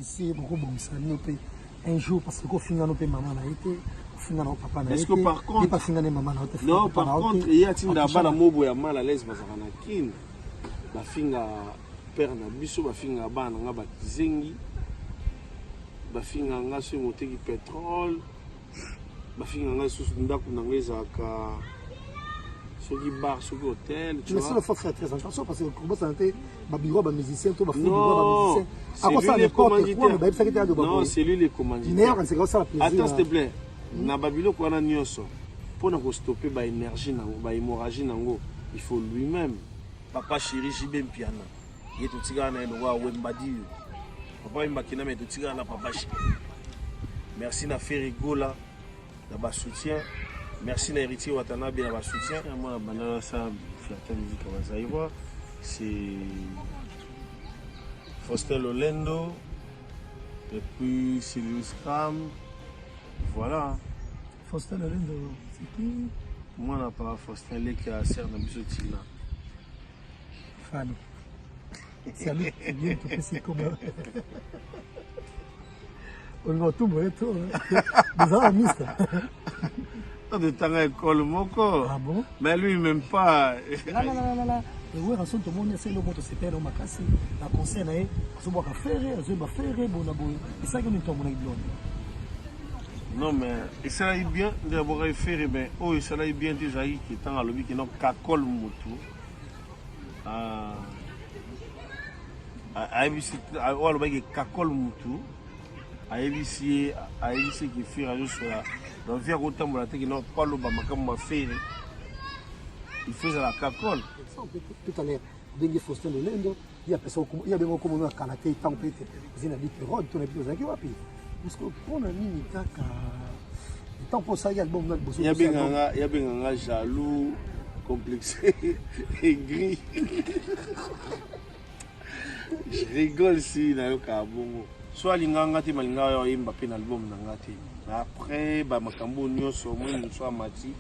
si beaucoup un jour parce que finit nos maman a été papa na été. Est-ce que par contre pas finir maman na été. Non, par contre, il y a tinda bana mobo ya mal à l'aise bazana kin. Ba finga père na biso ba finga bana nga ba zengi. Ba finga nga so moteki pétrole. Ba finga nga so ndako na ngeza ka soki bar soki hôtel, tu vois. Mais ça faut faire très attention parce que comment ça était ba bureau ba musicien tout ba bureau ba musicien. Non, c'est lui le commanditaire. Attends s'il te plaît. Na babilo ko na nyonso. Pour ne stopper ba énergie nango, ba hémorragie nango, il faut lui-même. Papa chéri Jibem Piana. Il est tout tigana na elwa Wembadi. Papa imbakina mais tout tigana na papa chéri. Merci na Ferigola na ba soutien. Merci na héritier Watanabe na ba soutien. Moi banana ça fierté musique à Zaïwa. C'est Faustin Lolendo, et puis Silius Kram, voilà. Faustin Lolendo, c'est qui? Moi, on n'a pas Faustin Lé qui a serre dans le Tina. Fanny. C'est lui qui vient de faire comme on va tout mourir, tout. Nous avons mis ça. De temps à l'école, ah bon? Mais lui, même pas. Là. Oui, raison tout le monde essaie de monter ses pères au Makassi. La conseil na e, so boka faire, zo ba faire bona boy. Et ça que nous tombons avec blonde. Non mais et ça là bien d'abord faire ben oh ça là bien déjà qui est en lobby qui non kakol mutu. ABC ou le bague kakol mutu. ABC qui fait radio sur la dans via autant pour la tête qui non pas le ba makam faire. Il faisait la cacole. Tout à l'heure, Dengue Faustin Lolendo, il y a personne, il y a des gens comme nous à Canada, tant que ils ont dit que Rod, tu n'as plus besoin de quoi. Parce que pour la nuit, tant pour ça, il y a le bon mec. Il y a bien un jaloux, complexé, aigri. Je rigole si il y a un cabon. Soit l'inganga ti malinga yo imba pe na album nangati. Après, ba makambo nyonso mo soit mati.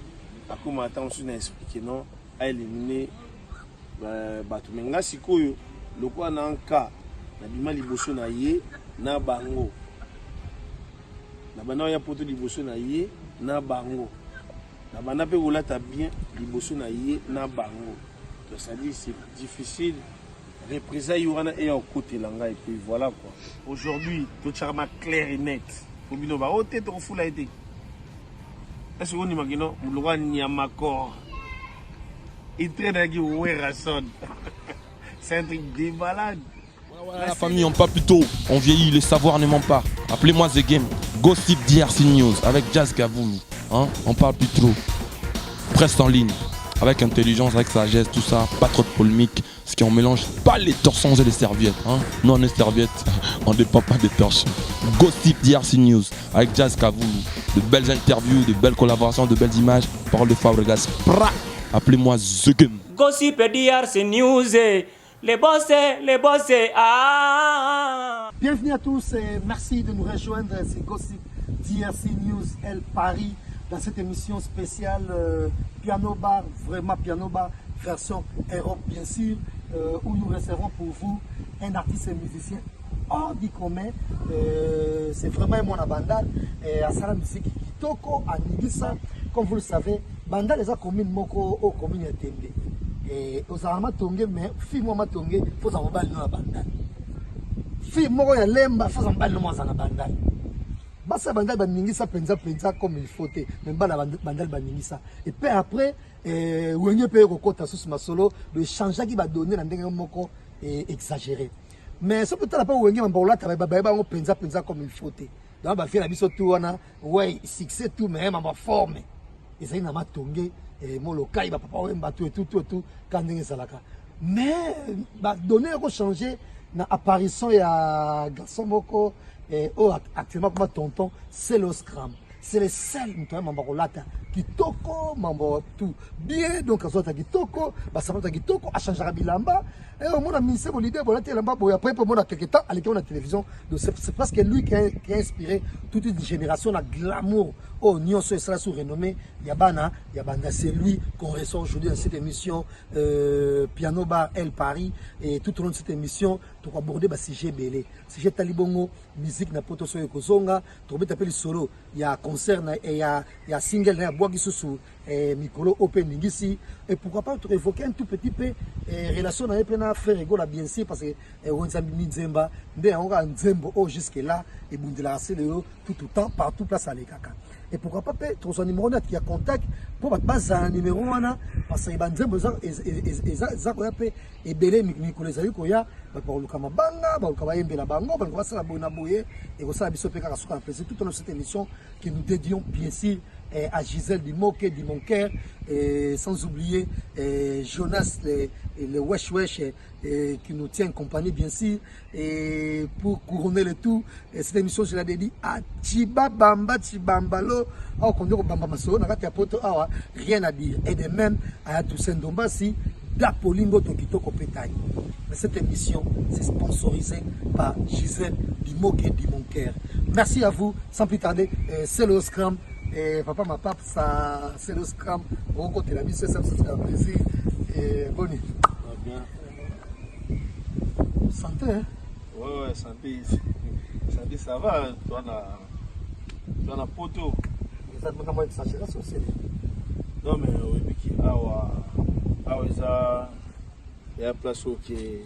Akuma attention na expliquer non a éliminé bato menga sikoyo lokwa na nka na bima liboso na ye na bango na bana ya poto liboso na ye na bango na bana pe kolata bien liboso na ye na bango. Donc ça dit c'est difficile représailles wana et en côté langa et puis voilà quoi. Aujourd'hui tout charma clair et net pour bino ba oté to fula été. Est-ce que vous imaginez le roi Niamakor il traîne avec Werrason. C'est un truc de malade. La famille, on pas plus tôt. On vieillit, le savoir ne ment pas. Appelez-moi The Game. Gossip DRC News avec Jazz Gavoulou. Hein? On parle plus trop. Presse en ligne. Avec intelligence, avec sagesse, tout ça. Pas trop de polémique. Ce qui on mélange pas les torsons et les serviettes. Hein? Non, les serviettes, on ne dépend pas des torsons. Gossip DRC News avec Jazz Gavoulou. De belles interviews, de belles collaborations, de belles images. Parole de Fabregas. Appelez-moi The Game. Gossip DRC News. Les boss, ah. Bienvenue à tous et merci de nous rejoindre. C'est Gossip DRC News El Paris dans cette émission spéciale Piano Bar, vraiment Piano Bar, version Europe bien sûr, où nous recevons pour vous un artiste et musicien hors du commun. C'est vraiment mon bandal et à la musique Kitoko à Nigisa. Comme vous le savez, bandal les a communes moko au commune Tembe. Et aux armes tongé mais fille moi tongé faut en balle dans la bandal. Fille moi ya lemba faut en balle dans la bandal. Basa bandal baningisa penza comme il faut mais bandal baningisa. Et puis après wenye pe ko kota sous ma solo le changer qui va donner dans ndenge moko exagéré. Mais ce peut-être pas wenye mambola ta ba on penza comme il faut. Donc ba faire la biso tout wana ouais succès tout mais ma forme. Et ça na matongé et mon local va papa wemba tout quand ndenge salaka. Mais ba donner ko changer na apparition ya garçon moko et actuellement comme tonton c'est le scram. C'est le seul notamment mambolata kitoko mambo tout bien donc azota kitoko basamata kitoko a changer bilamba et au monde a mis ce l'idée bolata lamba boy après pour moi quelque temps à l'écran de la télévision donc c'est parce que lui qui a inspiré toute une génération la glamour oh nyonso et cela sous renommé Yabana c'est lui qu'on reçoit aujourd'hui dans cette émission Piano Bar El Paris et tout au long de cette émission tu vas aborder le sujet belé. Sujet talibongo, musique na poto soyo kozonga, tu vas taper le solo, il y a concert et il y a single na bois qui sous micro open ngisi et pourquoi pas tu évoquer un tout petit peu relation na epena faire rigolo bien sûr parce que on zambi nzemba ndé on a nzembo oh jusque là et bundela c'est le tout temps partout place à l'ékaka. Et pourquoi pas tu as un numéro net qui a contact pour base un numéro wana parce que banzembo za ko yape et belé mikolo ezali ko ya ba pour le kamabanga ba ko ba yembela bango ba ko sala bona boye et ko sala biso pe ka suka plaisir tout dans cette émission que nous dédions bien sûr à Gisèle Dimoké, Dimonker, sans oublier Jonas, le Wesh Wesh, qui nous tient en compagnie bien sûr. Et pour couronner le tout, cette émission, je l'ai dédiée à Chibabamba, Chibambalo, rien à dire. Et de même à Toussaint Dombassi, d'Apolingo Tokito Kopetaï. Cette émission, c'est sponsorisé par Gisèle Dimoké, Dimonker. Merci à vous, sans plus tarder, c'est le Scrum. Et papa, ma pape, ça c'est le scram. Bon, côté la mission, ça c'est un plaisir. Et bonne. Bien. Santé, hein? Ouais, santé. Santé, ça va. Toi, on a poteau. Ça demande à moi de s'acheter la société. Non, mais oui, mais il y a place où qui est.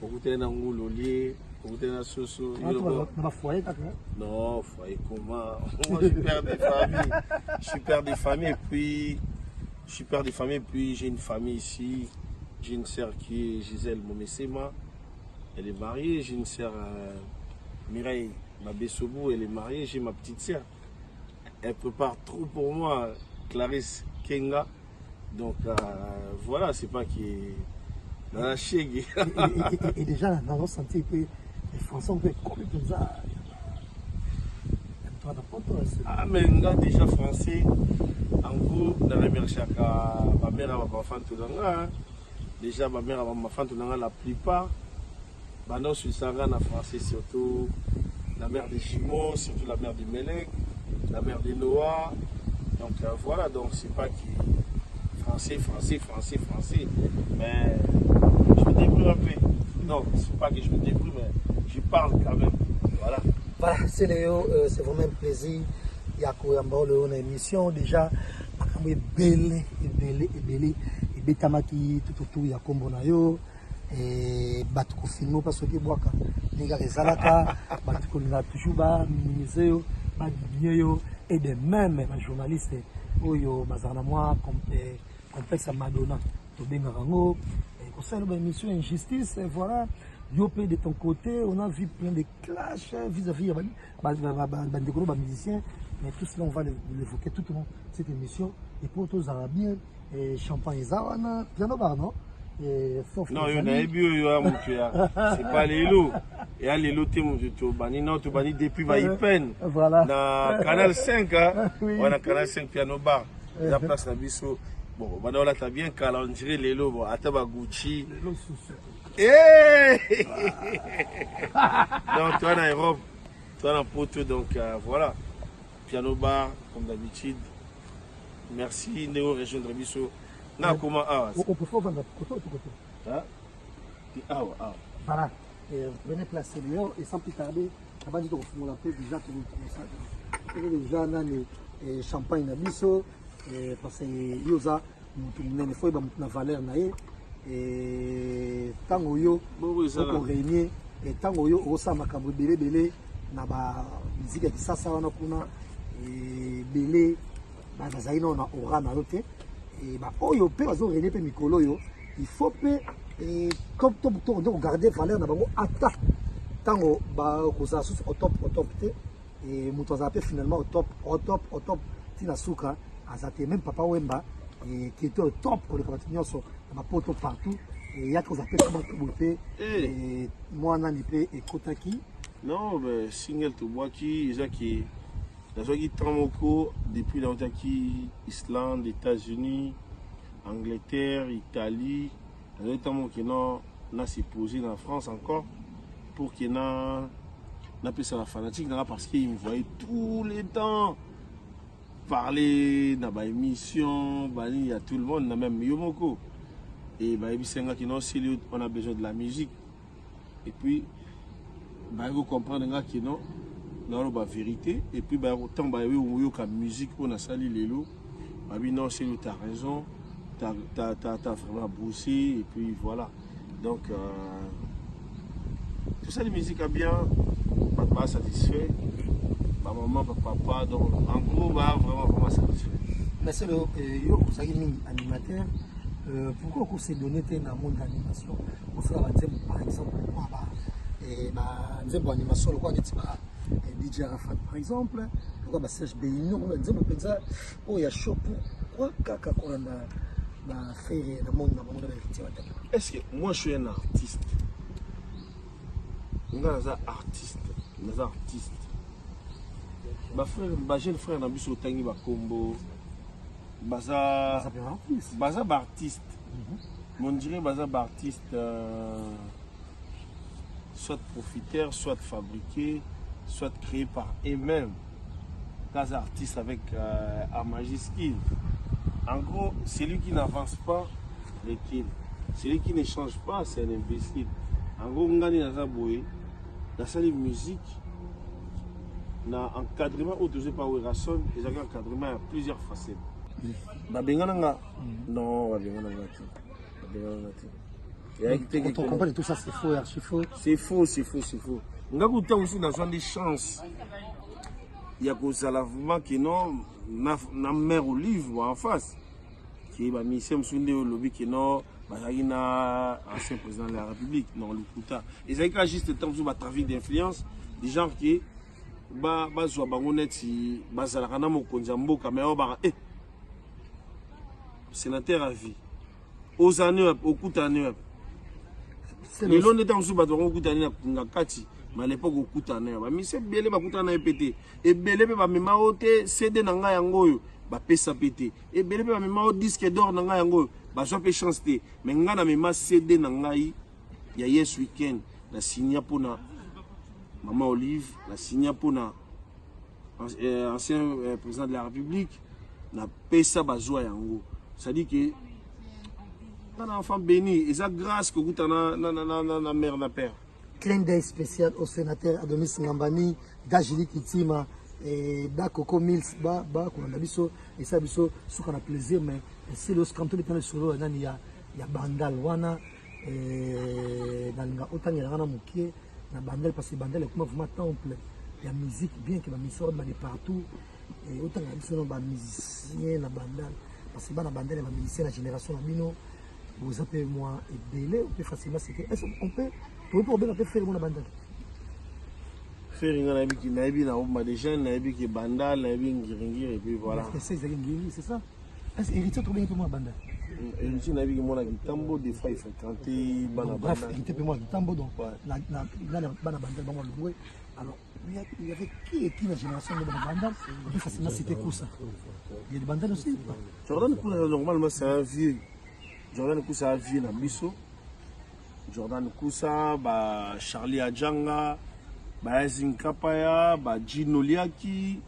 Beaucoup de gens ont l'olier. Non, foyer comment? Moi, je suis père des familles. Je suis père des familles et puis j'ai une famille ici. J'ai une sœur qui est Gisèle Momesema. Elle est mariée. J'ai une sœur Mireille Mabessobou. Elle est mariée. J'ai ma petite sœur. Elle prépare trop pour moi, Clarisse Kenga. Donc voilà, c'est pas qui est dans la chègue. Et déjà, dans notre santé, les Français ont fait comme ça. Ah, mais déjà français, en gros, dans la mère chaka, ma mère a ma femme tout là. Déjà, ma mère a ma femme tout là, la plupart. Maintenant, je suis sanguin en français, surtout la mère des jumeaux, surtout la mère du Melek, la mère des Noah. Donc voilà, donc c'est pas qui. Français. Mais je me débrouille un peu. Non, c'est pas que je me débrouille, mais je parle quand même. Voilà. Voilà, c'est Léo, c'est vraiment un plaisir. Il y a une émission déjà. Il y a belé. Et Betamaki, tout, il y a Kombonayo. Et Batko Filmo, parce que Boaka. Les gars, les Alaka, Batko Lina Tujuba, Miniseo, Badinyo. Et de même, les journalistes, Oyo, Bazarnamoa, complexe à Madonna, Tobin Rango. Et concernant l'émission Injustice, voilà. Yopé de ton côté, on a vu plein de clashs vis-à-vis des musiciens, mais tout cela on va l'évoquer tout au long de cette émission. Et pour tous les Arabiens, Champagne Zawana, Piano Bar, non? Non, il y a un c'est pas les lots. Il y a les lots, tu bani depuis Vaïpen. Voilà. Dans Canal 5, on a Canal 5 Piano Bar. La place na biso. Bon, maintenant là, tu as bien calendrier les lots. Bon, Ataba Gucci. Hey donc, toi en Europe, toi en Porto, donc voilà. Piano Bar, comme d'habitude. Merci, Néo, région de Rebisso. Non, comment on peut faire vendre côté. Voilà. Venez placer Léo et sans plus tarder, avant de vous la paix, déjà tout le monde. Déjà, on a champagne na biso, parce que Yosa, nous faut une valeur naïe. Et tango yo ko régner et tango yo osa makambo belé na ba musique qui ça wana kuna et belé ba zaino na ora na yote et ba oyo pe bazo régner pe mikolo yo il faut pe et comme tout donc garder valeur na bango ata tango ba ko ça au top te et muto za pe finalement au top tina suka azate même papa Wemba et qui était au top pour le campagne sur ma poto partout et il y a qu'on appelle comment tout beauté et moi on a et Kotaki non mais single to boaki ils a qui la joie qui Tamoko depuis la qui Islande, États-Unis, Angleterre, Italie notamment qui non n'a s'est posé en France encore pour qu'il n'a pas ça la fanatique parce qu'il me voyait tous les temps parler dans ma émission, il y a tout le monde, même Yomoko. Et on a besoin de la musique. et puis vous comprendre que non dans la vérité et puis autant la musique on a sali lelo non c'est tu as raison t'as vraiment bossé et puis voilà donc tout ça les musiques a bien pas satisfait ma maman papa donc en gros vraiment satisfait. Mais c'est le animateur. Pourquoi on s'est donné dans le monde d'animation? On se par exemple, animation, DJ Arafat par exemple, pourquoi Serge Béignon, il y a chaud pourquoi on a fait dans le monde de est-ce que moi je suis un artiste? Je suis un artiste. Ma jeune frère n'a pas autant de combo. Baza artiste. On dirait baza artiste soit profiteur, soit fabriqué, soit créé par eux-mêmes. Baza artiste avec un majuscule. En gros, celui qui n'avance pas, recule. Celui qui ne change pas, c'est un imbécile. En gros, on gagne dans la boue, dans la musique, dans l'encadrement autorisé par Werason, les encadrements à plusieurs facettes. Non, quand on comprend tout ça, c'est faux, archi faux. C'est faux. On a aussi dans des chances. Il y a que ça lavement qui non, na mère Olive en face. Qui va misser au lobby qui non, ancien président de la République, non, le Kouta. Et ça a juste temps sur trafic d'influence, des gens qui soit bangonet si bazalakana mokonzambo kamera sénateur à vie. Aux années, au coup d'année. Les longs états en sous bateau, au coup d'année, mais à l'époque, au coup d'année. Mais c'est belé, bah, coup d'année pété. Et belé, bah, mais ma haute, CD nanga yango, bah, pesa pété. Et belé, bah, mais ma haute disque d'or nanga yango, bah, soit fait chanter. Mais ngana, mais ma CD nanga y a yes week-end, la signa pour na Maman Olive, la signa pour na ancien président de la République, na pesa bazoa yango. Ça dit que un enfant béni, et ça grâce que vous avez na mère, na père. Clin d'œil spécial au sénateur Adonis Ngambani, d'Agili Kitima, et d'Akoko Mills, qu'on a biso, et ça biso, ce qu'on a plaisir, mais c'est le quand on est dans le solo, il y a Bandal Wana, dans autant il y a un moukier, na Bandal, parce que Bandal est comme vraiment temple, il y a musique bien qui va m'isser de partout, et autant il y a biso, musicien, na Bandal. Parce que dans la bande, les musiciens, la génération Amino, vous appelez moi et Belé, on peut facilement citer. Est-ce qu'on peut, pour bien faire la bande? Faire une année qui n'a pas de jeunes, n'a pas de banda, n'a pas de et puis voilà. C'est ça? Est-ce que Héritier trouve bien pour moi la bande? Héritier n'a pas de moi qui tambo, des fois il fréquentait banda. Bref, Héritier pour moi qui tambo, donc la bande, alors, il y avait qui dans la génération de Bandal? On peut facilement citer Koussa. Il y a des Bandal aussi? Jordan Koussa, normalement, c'est un vieux. Jordan Koussa, un vieux dans Bisso. Jordan Koussa, Charlie Adjanga, Ezin Kapaya, Gino Liaki,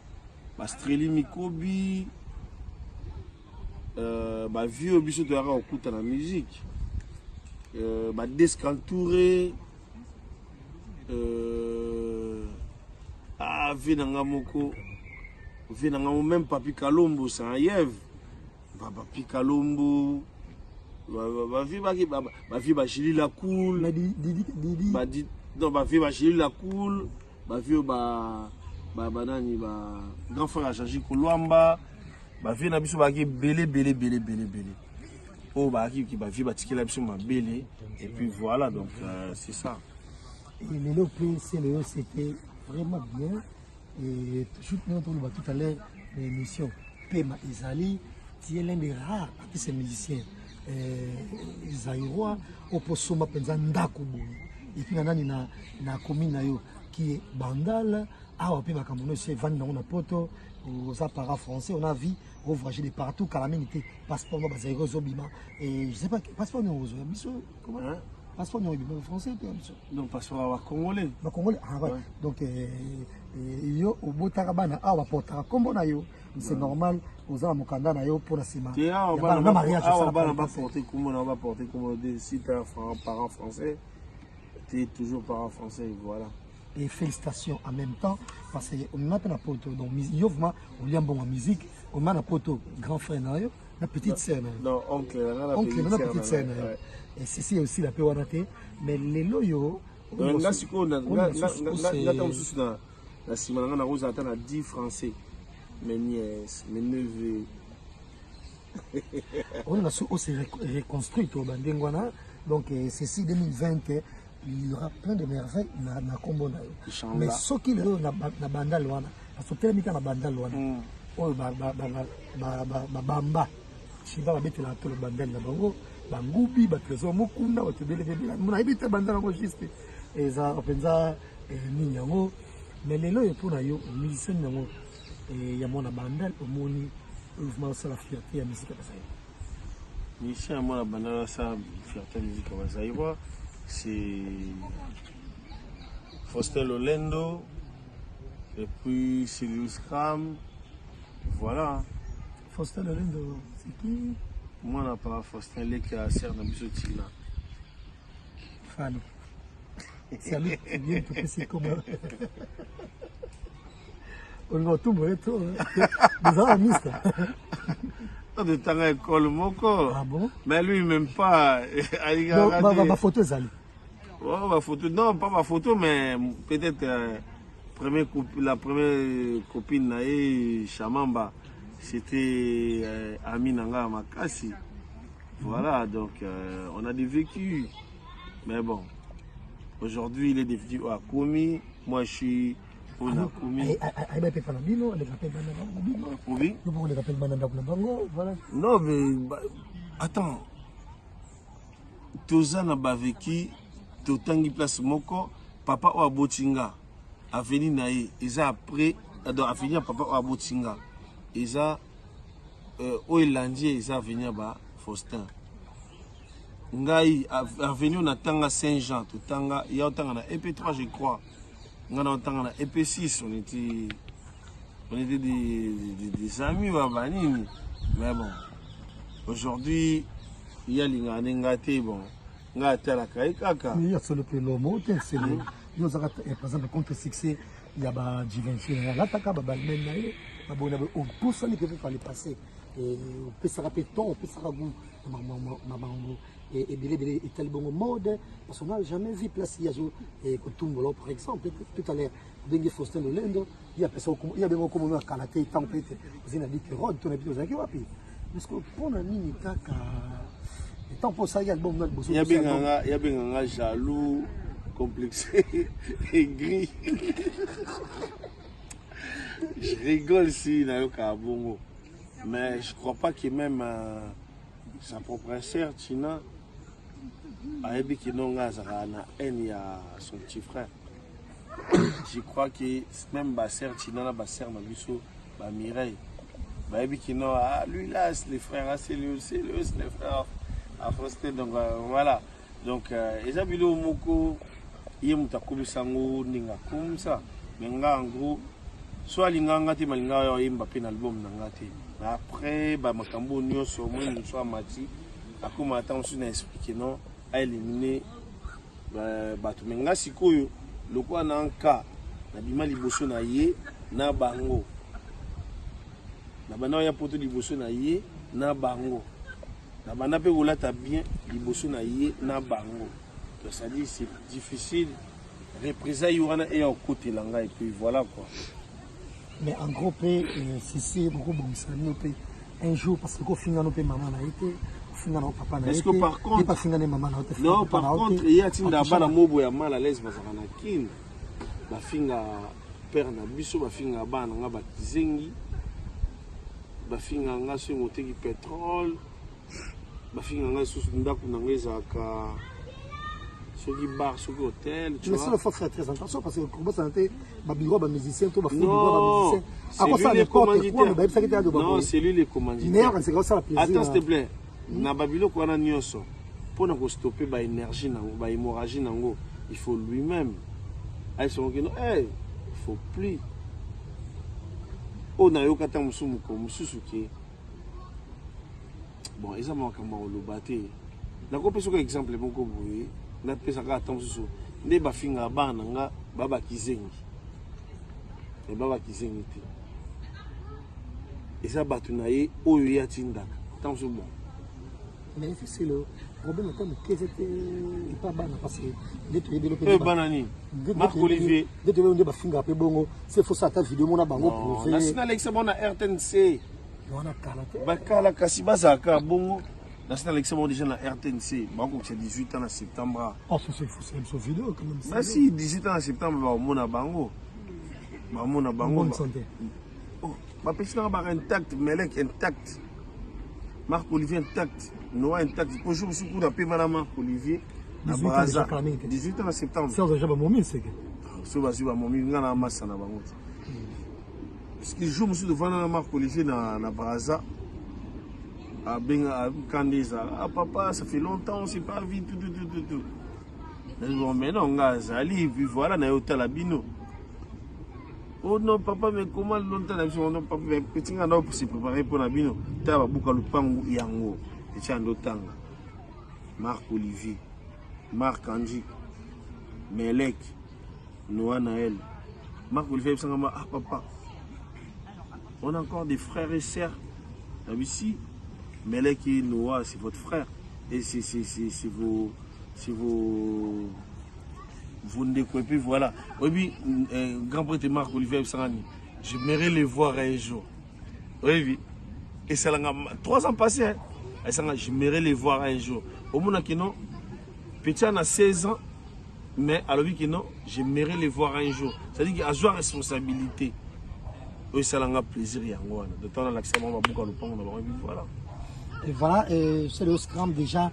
Streli Mikobi, vieux Bisso de Hara Okuta dans la musique. Descantouré. Venanga moko venanga même Papi Kalombo c'est un Yves Papi Kalombo va vivre Chili la cool mais Didi non va vivre Chili la cool va vivre nani grand frère Janji Kolwamba va vivre na biso belé oh qui va vivre tikela biso belé et puis voilà donc c'est ça. Et les locaux, c'était vraiment bien. Et tout à l'heure, l'émission Pema Izali, qui est l'un des rares artistes musiciens zaïrois, au Posoma Penzandakubu. Et puis, na commune qui est Bandal, à Opema Cameroun, c'est Van dans Poto, aux appareils français, on a vu ouvrager de partout, Calamine était passeport, Zaïro Zobima. Et je ne sais pas, passeport, comment? Passeport non français, donc passeport congolais. Congolais, ah ouais. Donc yo au Botarabana ah portera combo na yo, c'est normal aux gens mokanda na yo pour la sima. On va porter comme des sites parents français. T'es toujours parent français, voilà. Et félicitations en même temps, parce qu'on a un pote, donc on a bon en musique, on a un pote grand frère, la petite sœur. Non, oncle, la petite sœur. Et c'est aussi la péwanate, mais les loyaux. Donc là, c'est quoi? La Simana Rose attend à 10 français. Mes nièces, mes neveux. On a aussi reconstruit au Bandengwana. Donc, ceci 2020, il y aura plein de merveilles dans le combo. Mais ce qui est dans la banda loana, parce que tellement dans la banda loana, oh, bamba, si va mettre la tole banda na bango, bangubi, trésor mokunda, batebele bele, mon habite banda na juste, et ça, penza, ninyango, mais les lois pour yo, musicien nango, et ya mona banda, au moni, mouvement sur la fierté à musique à Bazaï. Musicien à mona banda, ça, fierté à musique à Bazaï, c'est Faustin Lolendo, et puis Sirius Kram, voilà. Faustin Lolendo, c'est qui? Moi, on n'a pas Faustin Lé qui a serre dans le Bissotila. Fanny. Salut, c'est bien, tu peux c'est comment. On va tout brûler, tout. Des amis, De temps à l'école, moko. Ah bon? Mais lui, même pas. Non, ma photo, Zali. Oh, ma photo, non, pas ma photo, mais peut-être la première copine, Chamamba, c'était Aminanga Makassi. Voilà, donc on a des vécus. Mais bon, aujourd'hui, il est devenu Akumi. Moi, je suis au Nakumi. Oui. Non, mais attends. Toza na baveki, totangi place moko, papa ou abotinga. Aveni nae, eza après, aveni papa ou abotinga. Eza, oelandie, eza aveni ba Faustin. Ngai, aveni on atanga Saint-Jean, totanga, il y a otanga na EP3, je crois. On a otanga na EP6, on était des amis, mais bon, aujourd'hui, il y a l'ingate, bon, il y a sur le pélomo, c'est le. Par exemple, contre succès, il y a du Givenchy, il y a l'attaque, on tout ça ne peut pas les passer. Et on peut se rappeler ton, on peut se rappeler et Bélé est tellement mode, parce qu'on n'a jamais vu place Yazo et Kotumbolo, par exemple, tout à l'heure, Bengue Faustin Lolendo, il y a bien comme on a Kalaté, tant peut-être, vous avez dit que Rod, ton habitude, vous avez dit, parce que pour la ligne, et tant pour ça, il y a le bon mode. Il y a bien un jaloux, complexé et gris. Je rigole si Nayoka Bongo. Mais je ne crois pas que même sa propre sœur, Tina, a dit qu'il n'a pas haine à son petit frère. Je crois que même ma sœur Tina, ma sœur Nabiso, ma Mireille, lui là, c'est les frères, c'est lui, c'est les frères à Faustin. Donc voilà. Donc, les habits au Moko, il y a un sango, ninga comme ça. Mais en gros, soit l'ingangati, malinga, il y a un album nangati. Après, makambo nyonso moi soit mati, akoma attention à expliquer non, à éliminer bato menga sikoyo, lokwa na nka, na bima liboso na ye, na bango. Na bana ya poto liboso na ye, na bango. Na bana pe olata bien liboso na ye, na bango. Donc ça dit c'est difficile. Représailles Yourana et au côté langa et puis voilà quoi. Mais en gros, c'est beaucoup de un jour, parce que finalement, maman a été, finalement, papa n'a été. Est-ce que par contre, non, par contre, il y a une bala mobo ya mal à l'aise parce qu'on a kin, la finga père na biso, la finga bana nga batizengi, la finga nga sur moteki pétrole, la finga nga sous ndaku na ngeza ka. Soki bar, soki hôtel, tu vois. Mais ça, il faut faire très attention parce que comment ça a été, bureau, musicien, tout, non, c'est lui les commanditaires. Non, c'est lui les commanditaires. Attends, s'il te plaît. Na babilo kwa na nyonso. Pour ne stopper ba énergie nango, ba hémorragie nango, il faut lui-même. Ay son que non, il faut plus. Oh na yo kata musumu ko mususu ke. Bon, ils ont manqué à l'obate. Na ko peso exemple bon ko boye. Na pesa ka attention nde bafinga bana nga baba kizengi e baba kizengi te eza bato na ye oyo ya tindaka tant so bon mais c'est le problème quand que c'était pas bana parce que d'être développé e bana ni Marc Olivier d'être développé ba finga pe bongo c'est faut ça ta vidéo mona bango prouver national examen na RTNC on a kalaté ba kala kasi bazaka bongo national examen déjà na RTNC bango c'est 18 ans en septembre oh c'est une vidéo quand même bah si 18 ans en septembre ba mona bango bonne santé oh ba pesina ba intact Melek intact Marc Olivier intact Noah intact bonjour monsieur coup d'appel madame Marc Olivier na Braza 18 ans en septembre c'est déjà ba momi c'est que so ba ba momi ngana massa na bango parce que jour monsieur devant na Marc Olivier na Braza à Benga Kandeza ah papa ça fait longtemps on s'est pas vu tout mais non ngazali puis voilà na hôtel à Bino. Oh non, papa, mais comment longtemps non, papa, mais petit gars, pour se préparer pour la bino. T'as beaucoup le pan ou yango. Et tu as un autre Marc Olivier, Marc Andy, Melek, Noah Naël. Marc Olivier, ah papa, on a encore des frères et sœurs. Ici, Melek et Noah, c'est votre frère. Et c'est vos. Vous ne découvrez plus, voilà. Oui, grand prêtre Marc Olivier Sangani, j'aimerais les voir un jour. Oui. Et ça l'a 3 ans passés. Hein. J'aimerais les voir un jour. Au moment où non, petit a 16 ans, mais à l'objet que non, j'aimerais les voir un jour. C'est-à-dire qu'il y a une responsabilité. Oui, ça l'a plaisir. De temps, l'accès, on va beaucoup le prendre. Voilà. Et voilà, c'est le Scrum déjà,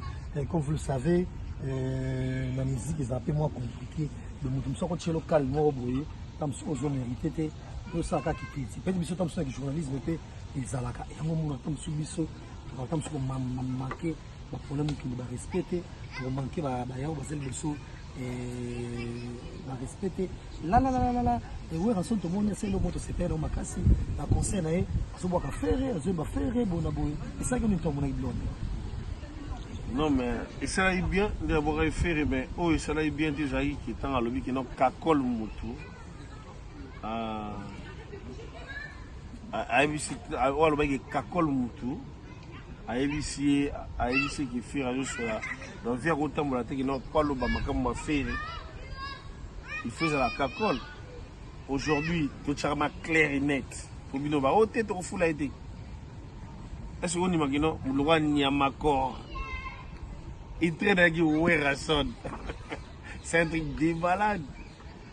comme vous le savez. La musique est un peu moins compliquée. Le monde est local, moi, boy, comme si on mérité, tout ça qui critique. Peut-être que comme journalisme, ils ont la il y a un moment comme si comme si on manqué, le problème qui nous respecter, pour manquer, bah, il y a un besoin de respecter. Là, et oui, en ce moment, c'est le mot de se perdre, la conseil, on va faire, bon, et ça, nous sommes blonde. Non, mais ça aille bien d'avoir fait, mais oh, ça aille bien déjà qui est en lobby qui n'a qu'à coller Moutou. À ABC, à Oualobé qui colle Moutou. À ABC qui fait radio sur la. Dans vers autant de la tête qui n'a pas le bama comme m'a fait. Il faisait la cacole. Aujourd'hui, tout ça m'a clair et net. Pour bien va au tête au fou la été. Est-ce qu'on imagine le roi n'y a ma corps? Il traîne avec Ouérason. C'est un truc de malade.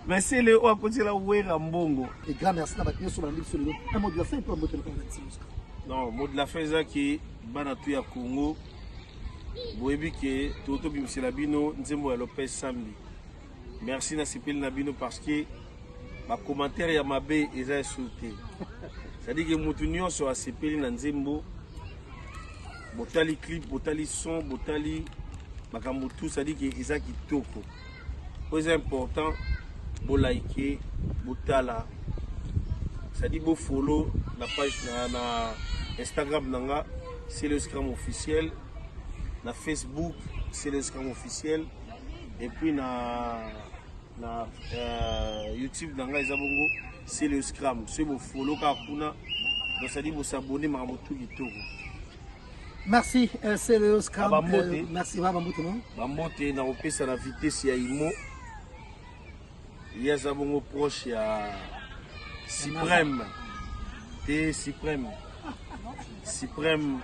Mais c'est le haut à côté de la Ouérambongo. Et grand merci d'avoir été sur la ligne sur le un mot de la fin pour un mot de la fin. Non, mot de la fin, c'est que Banatou ya Congo. Boebi que Toto Bimsela Bino, Nzembo Lopez Sambi. Merci Nasipel Nabino parce que ma commentaire ya Mabé est insulté. C'est-à-dire que Moutounion sur Asipeli Nzembo. Botali clip, botali son, botali. Makambutu, ça dit qu'il y a qui toko. C'est important, vous liker, vous tala. Ça dit vous follow la page na Instagram nanga, c'est le Scrum officiel. Na Facebook, c'est le Scrum officiel. Et puis na YouTube nanga Izabongo, c'est le Scrum. C'est vous follow kakuna. Donc ça dit vous s'abonner makambutu qui toko. Merci, c'est le Scrum. Merci, Bambote. Bambote, na opesa la vitesse ya Imo. Il y a Zabongo proche, il y a Suprême. Suprême,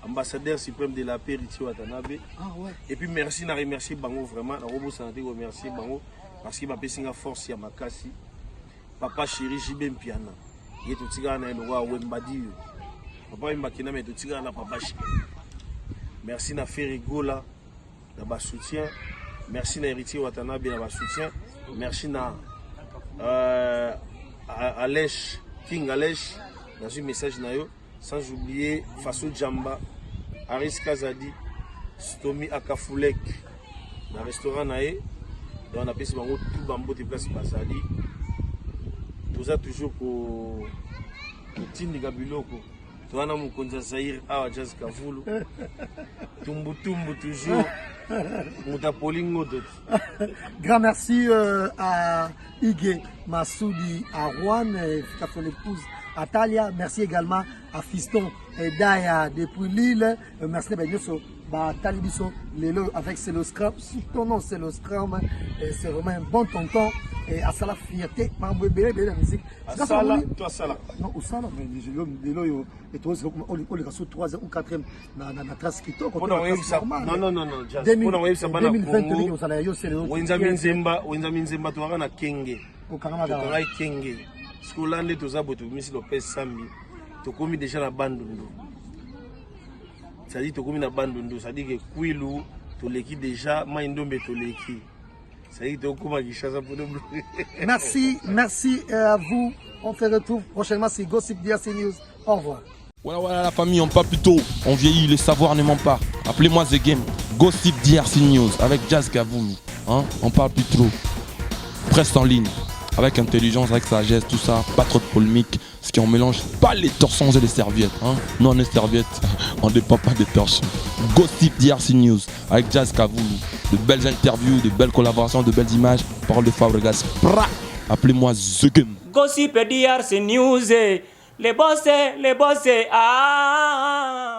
ambassadeur suprême de la paix, Richie Watanabe. Ah ouais. Et puis merci, na remercier Bango vraiment. Na Robo Santé, remercier Bango parce qu'il m'a payé une force à Makasi. Papa chéri, Jibem Piana. Il est tout tigre na Noa Wembadi. Papa Mbakina mais tout tigre na papa chéri. Merci na Ferrigola, na bas soutien. Merci na Héritier Watanabe, na bas soutien. Merci na Alèche, King Alèche, dans un message na yo. Sans oublier Faso Djamba, Aris Kazadi, Stomi Akafulek, dans le restaurant naé. On a passé tout bambo de place Basali. Tout ça toujours pour Tini Gabiloko. Tout ça mon konza Zahir Awa Jazz Kavulu. Tumbu toujours. Grand merci à Ige Massoudi, à Rouen, à son épouse Atalia. Merci également à Fiston et Daya depuis Lille. Merci à Talibiso, avec le Scrum. Si ton nom c'est le Scrum, c'est vraiment un bon tonton. Et à ça la fierté, la musique. À Sala, toi Sala. Non, au Sala, mais et toi, on est sur 3e ou 4e dans la trace qui toque. Non, Jazz. 2020, c'est le Wenza Minzemba, tu vas na Kenge. au Canada. Kenge. Skolande tozabo to Miss Lopez Sambi. Tu commis déjà la bandundu. Ça dit tu commis la bandundu, ça dit que Kwilu to leki déjà, Maindombe to leki. Ça dit tu commis Gishasa pour nous. Merci à vous. On fait retour prochainement sur Gossip DRC News. Au revoir. Voilà la famille, on parle plus tôt, on vieillit, les savoirs ne mentent pas. Appelez-moi The Game, Gossip DRC News avec Jazz Gavoulou. Hein? On parle plus trop. Presse en ligne, avec intelligence, avec sagesse, tout ça, pas trop de polémique. Ce qui on mélange pas les torsons et les serviettes. Hein? Nous on est serviettes, on ne dépend pas des torsons. Gossip DRC News avec Jazz Gavoulou. De belles interviews, de belles collaborations, de belles images. Parole de Fabregas. Appelez-moi The Game. Gossip DRC News, les bossés, ah.